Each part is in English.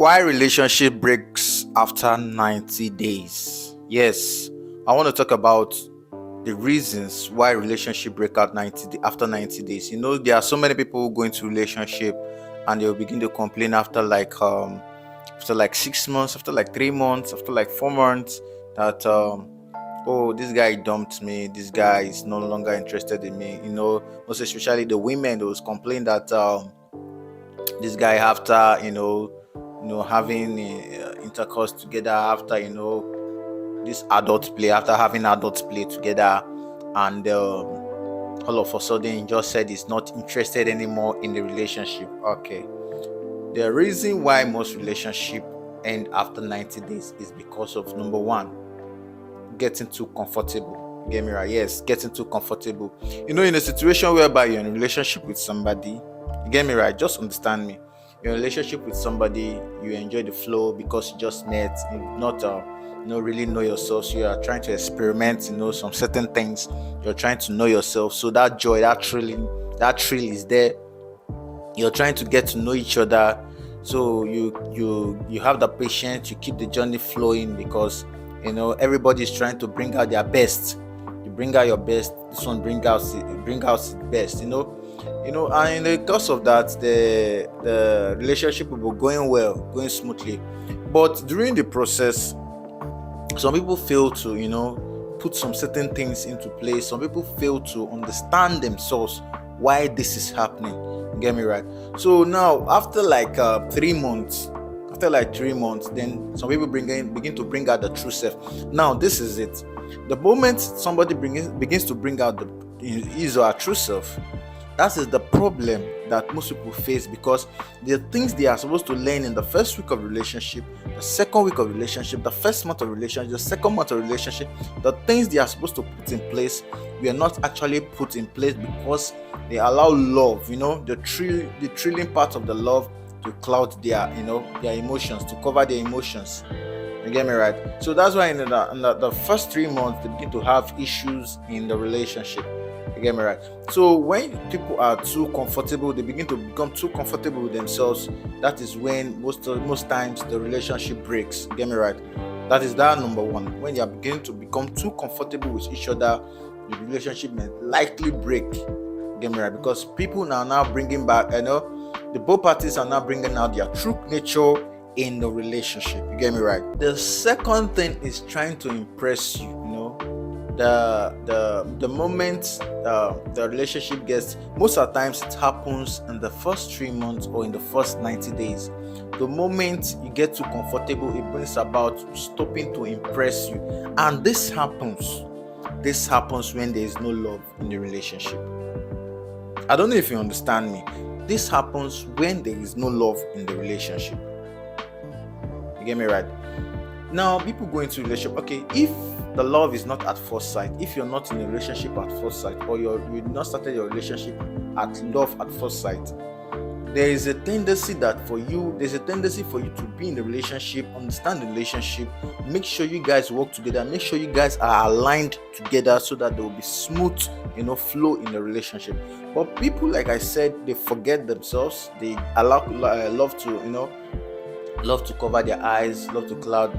Why relationship breaks after 90 days? Yes, I want to talk about the reasons why relationship break out after 90 days. There are so many people who go into relationship and they'll begin to complain after like 6 months, after like 3 months, after like 4 months that oh, this guy dumped me, this guy is no longer interested in me. Most especially the women, those complain that this guy after having intercourse together, after this adult play, after having adult play together, and all of a sudden he just said he's not interested anymore in the relationship. Okay, the reason why most relationship end after 90 days is because of number one, getting too comfortable. Get me right? Yes, getting too comfortable. In a situation whereby you're in a relationship with somebody, you get me right? Just understand me. You're in a relationship with somebody, you enjoy the flow because you just met, you not really know yourself. So you are trying to experiment, some certain things. You're trying to know yourself. So that joy, that thrill is there. You're trying to get to know each other. So you have the patience, you keep the journey flowing because everybody's trying to bring out their best. You bring out your best, this one bring out the best, and in the course of that, the relationship will be going smoothly. But during the process, some people fail to put some certain things into place. Some people fail to understand themselves why this is happening. Get me right? So now after like 3 months, then some people begin to bring out the true self. Now this is it. The moment somebody begins to bring out his or her true self, that is the problem that most people face, because the things they are supposed to learn in the first week of relationship, the second week of relationship, the first month of relationship, the second month of relationship, the things they are supposed to put in place were not actually put in place because they allow love, the thrilling part of the love to cloud their emotions, to cover their emotions. You get me right? So that's why in the first 3 months they begin to have issues in the relationship. You get me right? So when people are too comfortable, they begin to become too comfortable with themselves. That is when most times the relationship breaks. You get me right? That is that number one. When you are beginning to become too comfortable with each other, the relationship may likely break. You get me right? Because people are now bringing back, the both parties are now bringing out their true nature in the relationship. You get me right? The second thing is trying to impress you. The moment the relationship gets, most of the times it happens in the first 3 months or in the first 90 days. The moment you get too comfortable, it brings about stopping to impress you. And this happens when there is no love in the relationship. I don't know if you understand me. This happens when there is no love in the relationship. You get me right? Now, people go into relationship. Okay, if the love is not at first sight, if you're not in a relationship at first sight, or you've not started your relationship at love at first sight, there's a tendency for you to be in the relationship, understand the relationship, make sure you guys work together, make sure you guys are aligned together so that there will be smooth, flow in the relationship. But people, like I said, they forget themselves. They allow love to cover their eyes, love to cloud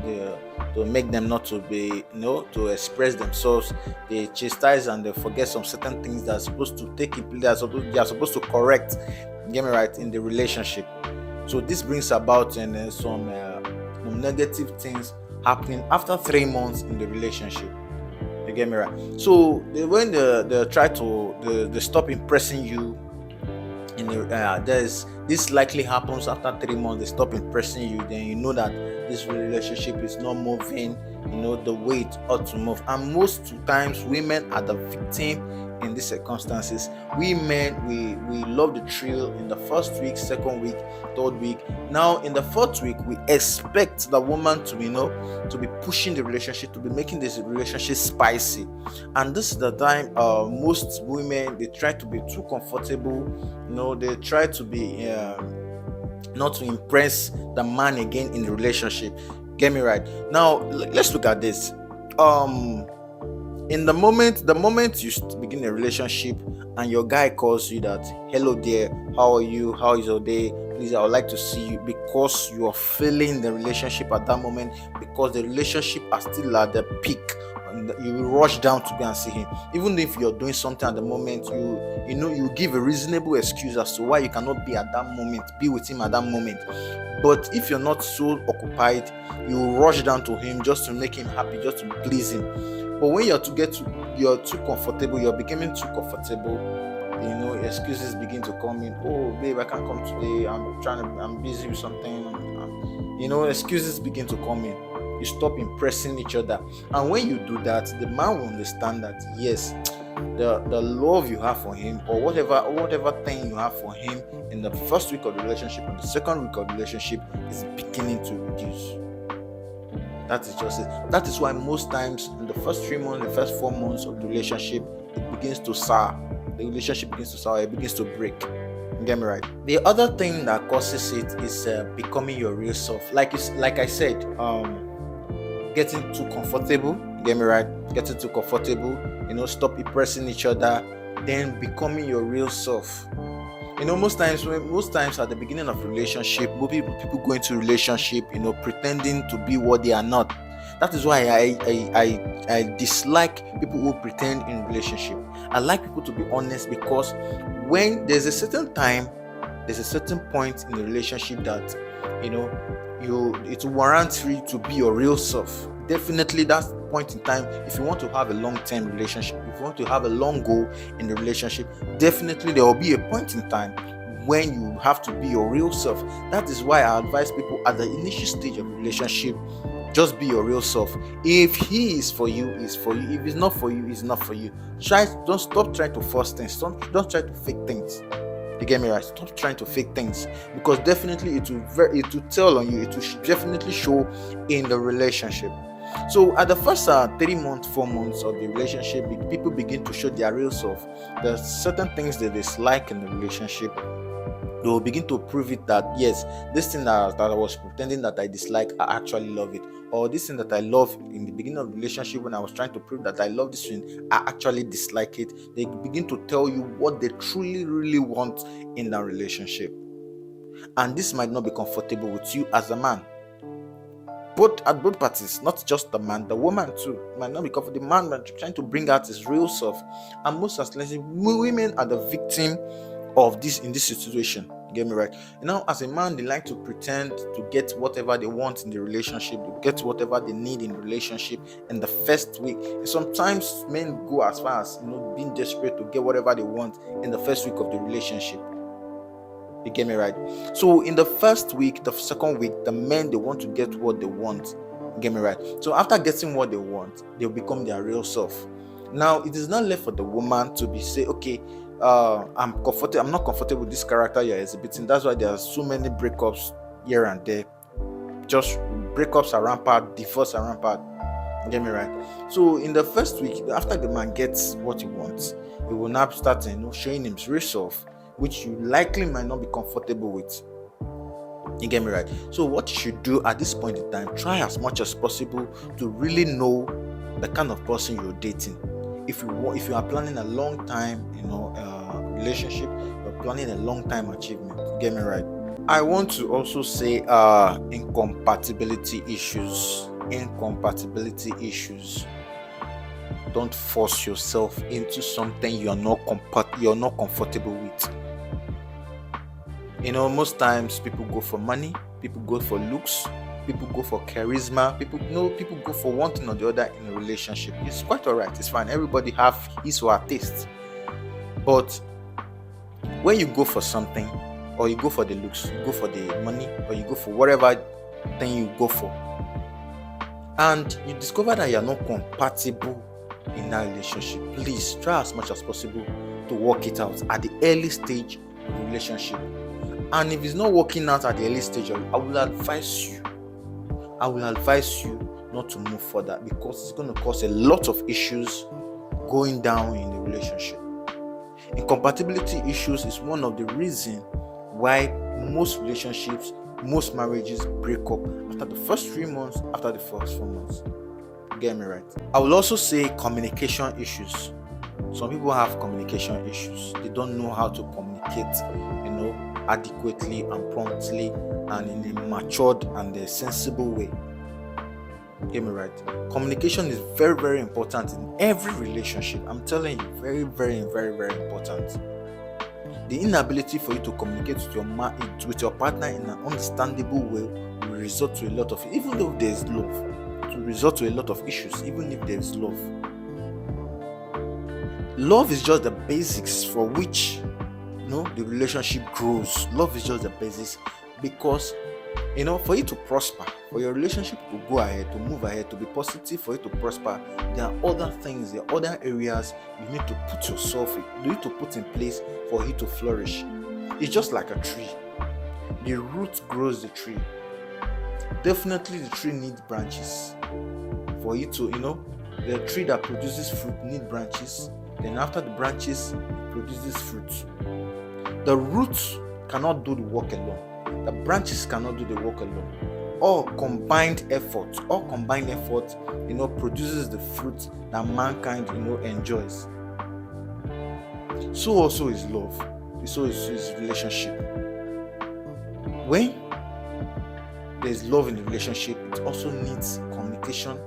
to make them not to be, to express themselves. They chastise and they forget some certain things that are supposed to take in place, they are supposed to correct, get me right, in the relationship. So this brings about some negative things happening after 3 months in the relationship. You get me right? So when they try to they stop impressing you, this likely happens after 3 months. They stop impressing you, then you know that this relationship is not moving the way it ought to move. And most times women are the victim in these circumstances. We men, we love the thrill in the first week, second week, third week. Now in the fourth week, we expect the woman to be pushing the relationship, to be making this relationship spicy. And this is the time most women, they try to be too comfortable. They try to be not to impress the man again in the relationship. Get me right? Now let's look at this. In the moment you begin a relationship and your guy calls you that, hello dear, how are you, how is your day, please, I would like to see you, because you are feeling the relationship at that moment, because the relationship are still at the peak, and you will rush down to go and see him. Even if you're doing something at the moment, you give a reasonable excuse as to why you cannot be at that moment, be with him at that moment. But if you're not so occupied, you will rush down to him just to make him happy, just to please him. But when you're too comfortable, you're becoming too comfortable, excuses begin to come in. Oh babe, I can't come today, I'm busy with something. Excuses begin to come in. You stop impressing each other. And when you do that, the man will understand that yes, the love you have for him, or whatever thing you have for him in the first week of the relationship and the second week of the relationship is beginning to reduce. That is just it. That is why most times in the first 3 months, the first 4 months of the relationship, it begins to sour. The relationship begins to sour, it begins to break. You get me right? The other thing that causes it is becoming your real self. Like I said, getting too comfortable. You get me right? Getting too comfortable. Stop impressing each other, then becoming your real self. Most times at the beginning of relationship, people go into relationship, pretending to be what they are not. That is why I dislike people who pretend in relationship. I like people to be honest, because when there's a certain point in the relationship that it warrants you to be your real self. Definitely that point in time, if you want to have a long-term relationship, if you want to have a long goal in the relationship, definitely there will be a point in time when you have to be your real self. That is why I advise people at the initial stage of relationship, just be your real self. If he is for you, he's for you. If he's not for you, he's not for you. Don't stop trying to force things. Don't try to fake things. You get me right? Stop trying to fake things, because definitely it will tell on you. It will definitely show in the relationship. So at the first 3 months, 4 months of the relationship, people begin to show their real self. There are certain things they dislike in the relationship. They will begin to prove it that yes, this thing that I was pretending that I dislike, I actually love it. Or this thing that I love in the beginning of the relationship, when I was trying to prove that I love this thing, I actually dislike it. They begin to tell you what they truly, really want in that relationship. And this might not be comfortable with you as a man. At both parties, not just the man, the woman too might not be comfortable. The man might be trying to bring out his real self. And most especially, women are the victim of this in this situation. Get me right? As a man, they like to pretend to get whatever they want in the relationship, to get whatever they need in the relationship in the first week. And sometimes men go as far as being desperate to get whatever they want in the first week of the relationship. You get me right? So in the first week, the second week, the men, they want to get what they want. You get me right? So after getting what they want, they'll become their real self. Now it is not left for the woman to say, okay, I'm not comfortable with this character you're exhibiting. That's why there are so many breakups here and there. Just breakups are rampant, divorce are rampant. Get me right? So in the first week, after the man gets what he wants, he will now start showing him his real self, which you likely might not be comfortable with. You get me right? So what you should do at this point in time, try as much as possible to really know the kind of person you're dating. If you are planning a long time, relationship, you're planning a long time achievement. Get me right? I want to also say incompatibility issues. Don't force yourself into something you're not comfortable with. Most times people go for money, people go for looks, people go for charisma, people go for one thing or the other in a relationship. It's quite alright, it's fine. Everybody have his or her taste. But when you go for something, or you go for the looks, you go for the money, or you go for whatever thing you go for, and you discover that you're not compatible in that relationship, please try as much as possible to work it out at the early stage of the relationship. And if it's not working out at the early stage, I will advise you not to move further, because it's going to cause a lot of issues going down in the relationship. Incompatibility issues is one of the reasons why most relationships, most marriages break up after the first 3 months, after the first 4 months. Get me right? I will also say communication issues. Some people have communication issues. They don't know how to communicate, adequately and promptly and in a matured and a sensible way. Get me right? Communication is very, very important in every relationship. I'm telling you, very, very, very, very important. The inability for you to communicate with your partner in an understandable way will result to a lot of, even though there is love, it will result to a lot of issues, even if there is love. Love is just the basics for which the relationship grows. Love is just the basis, because for you to prosper, for your relationship to go ahead, to move ahead, to be positive, for you to prosper, there are other things, there are other areas you need to put in place for it to flourish. It's just like a tree. The root grows the tree. Definitely the tree needs branches for it to, the tree that produces fruit needs branches. Then after the branches, it produces fruit. The roots cannot do the work alone. The branches cannot do the work alone. All combined effort, produces the fruit that mankind, enjoys. So also is love. So is relationship. When there's love in the relationship, it also needs communication.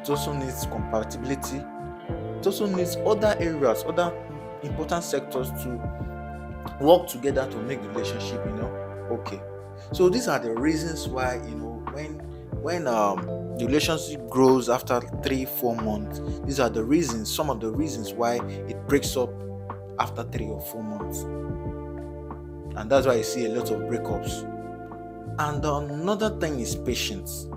It also needs compatibility. It also needs other areas, other important sectors to work together to make the relationship, okay. So these are the reasons why, when the relationship grows after 3-4 months, these are some of the reasons why it breaks up after 3 or 4 months. And that's why you see a lot of breakups. And another thing is patience,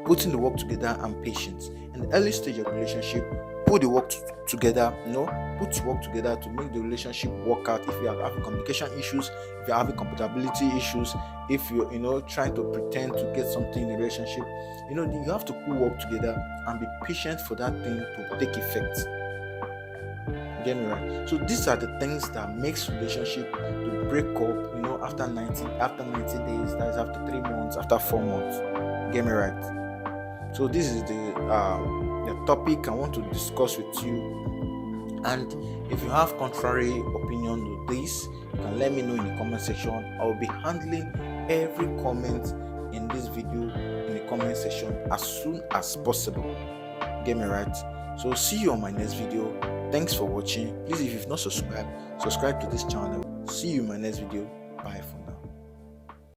putting the work together, and patience. In the early stage of relationship, put the work together, put work together to make the relationship work out. If you are having communication issues, if you're having compatibility issues, if you're trying to pretend to get something in the relationship, you have to put work together and be patient for that thing to take effect. Get me right? So these are the things that makes relationship to break up, after 90 days, that is after 3 months, after 4 months. Get me right? So this is the topic I want to discuss with you. And if you have contrary opinion to this, you can let me know in the comment section. I will be handling every comment in this video in the comment section as soon as possible. Get me right? So see you on my next video. Thanks for watching. Please, if you've not subscribed, subscribe to this channel. See you in my next video. Bye for now.